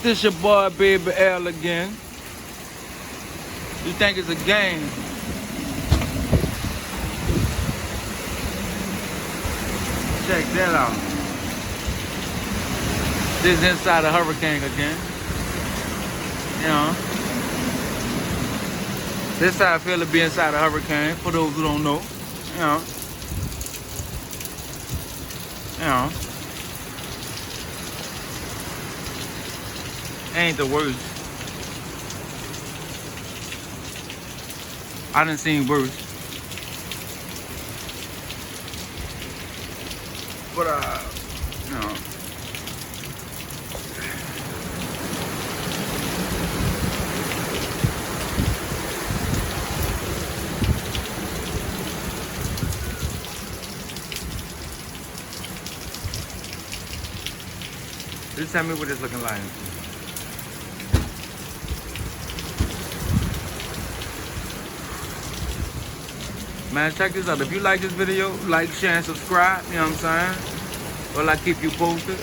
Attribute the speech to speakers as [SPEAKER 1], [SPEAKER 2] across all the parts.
[SPEAKER 1] This your boy Baby L again. You think it's a game? Check that out. This is inside a hurricane again. You know. This how I feel to be inside a hurricane, for those who don't know. You know. You know. Ain't the worst. I done seen worse. But you know. Just tell me what it's looking like. Man, check this out. If you like this video, like, share, and subscribe. You know what I'm saying? Well, I keep you posted.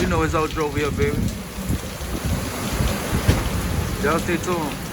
[SPEAKER 1] You know it's Ultra over here, baby. Y'all stay tuned.